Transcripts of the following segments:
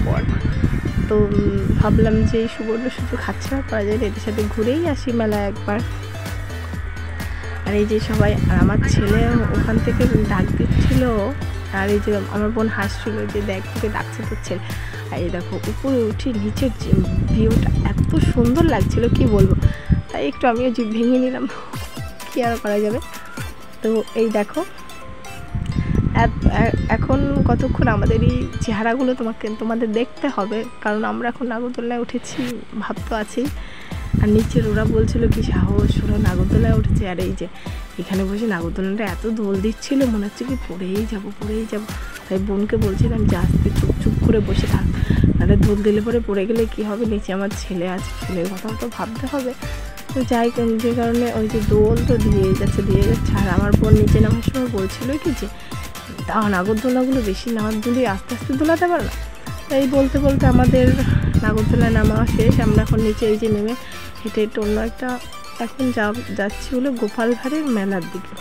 পর তো ভাবলাম যে সুবর্ণ সুযোগ হাতছাড়া করা যায়, এদের সাথে ঘুরেই আসি মেলা একবার। আর এই যে সবাই, আর আমার ছেলে ওখান থেকে ডাক দিচ্ছিল, আর এই যে আমার বোন হাসছিল যে দেখ তোকে ডাকছে তোর ছেলে। আর এই দেখো উপরে উঠে নিচের ভিউটা এত সুন্দর লাগছিল কি বলবো, তাই একটু আমিও জিভ ভেঙে নিলাম, কি আর করা যাবে। তো এই দেখো এখন কতক্ষণ আমাদের এই চেহারাগুলো তোমাদের দেখতে হবে, কারণ আমরা এখন নাগরদোলনায় উঠেছি, ভাব তো আছেই। আর নিচের ওরা বলছিল কি সাহস, ওরা নাগরদোলায় উঠেছে। আর এই যে এখানে বসে নাগরদোলনাটা এত দোল দিচ্ছিল, মনে হচ্ছে কি পড়েই যাবো। তাই বোনকে বলছিলাম যে আস্তে চুপ করে বসে থাক, নাহলে দোল দিলে পরে পড়ে গেলে কি হবে, নিচে আমার ছেলে আছে, ছেলের কথাও তো ভাবতে হবে। তো যাই যে কারণে ওই যে দোল তো দিয়েই যাচ্ছে। আর আমার বোন নিচে নামার সময় বলছিল কি যে নাগরদোলাগুলো বেশি না দুলিয়ে আস্তে আস্তে দোলাতে পারে না। তাই বলতে বলতে আমাদের নাগরদোলায় নামা শেষ। আমরা এখন নিচে এই যে নেমে হেঁটে অন্য একটা এখন যাচ্ছি হলো গোপাল ভাঁড়ের মেলার দিকে।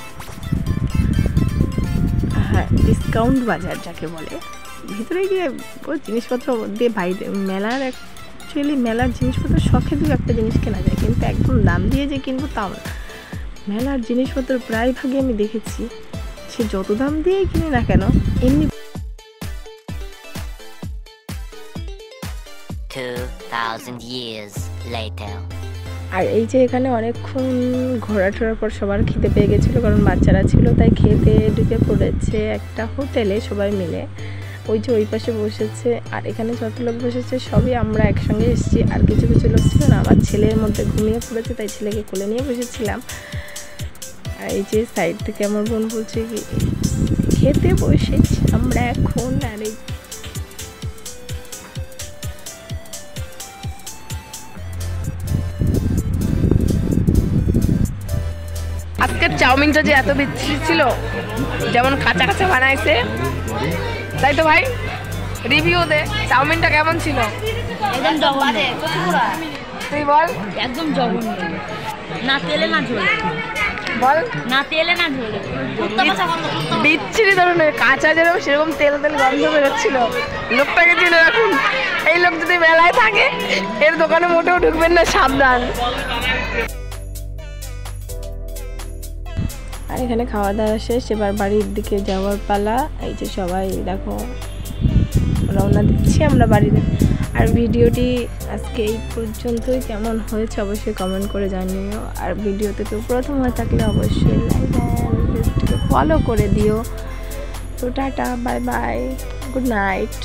হ্যাঁ, ডিসকাউন্ট বাজার যাকে বলে। ভিতরে গিয়ে জিনিসপত্র দিয়ে বাইরে মেলার অ্যাকচুয়ালি মেলার জিনিসপত্র শখে দু একটা জিনিস কেনা যায়, কিন্তু একদম দাম দিয়ে যে কিনবো তাও না। মেলার জিনিসপত্র প্রায় ভাগে আমি দেখেছি সে যত দাম দিয়েই কিনি না কেন এমনি 2000 years later. আর এই যে এখানে অনেকক্ষণ ঘোরাটোরার পর সবার খিদে পেয়ে গেছিলো, কারণ বাচ্চারা ছিল, তাই খেতে ঢুকে পড়েছে একটা হোটেলে সবাই মিলে। ওই যে ওই পাশে বসেছে, আর এখানে যত লোক বসেছে সবই আমরা একসঙ্গে এসেছি। আর কিছু লোক ছিল না, আমার ছেলের মধ্যে ঘুমিয়ে পড়েছে, তাই ছেলেকে কোলে নিয়ে বসেছিলাম। আর এই যে সাইড থেকে আমার বোন বলছে কি খেতে বসেছি আমরা এখন। আর এই আজকের চাউমিনটা যে এত বিচ্ছিরি ছিল, যেমন কাঁচা কাঁচা বানাইছে, তাই তো ভাই রিভিউ দে চাউমিনটা কেমন ছিল? একদম জঘন্য। তুই বল। একদম জঘন্য, না তেলে না ঝোলে। বল। না তেলে না ঝোলে, বিচ্ছিরি ধরনের, কাঁচা যেরকম সেরকম তেল গন্ধ বেরোচ্ছিল। লোকটাকে চিনে রাখুন, এই লোক যদি মেলায় থাকে এর দোকানে মোটেও ঢুকবেন না, সাবধান। আর এখানে খাওয়া দাওয়া শেষ, এবার বাড়ির দিকে যাওয়ার পালা। এই যে সবাই দেখো রওনা দিচ্ছি আমরা বাড়িতে। আর ভিডিওটি আজকে এই পর্যন্তই, কেমন হয়েছে অবশ্যই কমেন্ট করে জানিও। আর ভিডিওতে কেউ প্রথম হয়ে থাকলে অবশ্যই লাইক অ্যান্ড ফলো করে দিও। তো tata, bye bye, good night.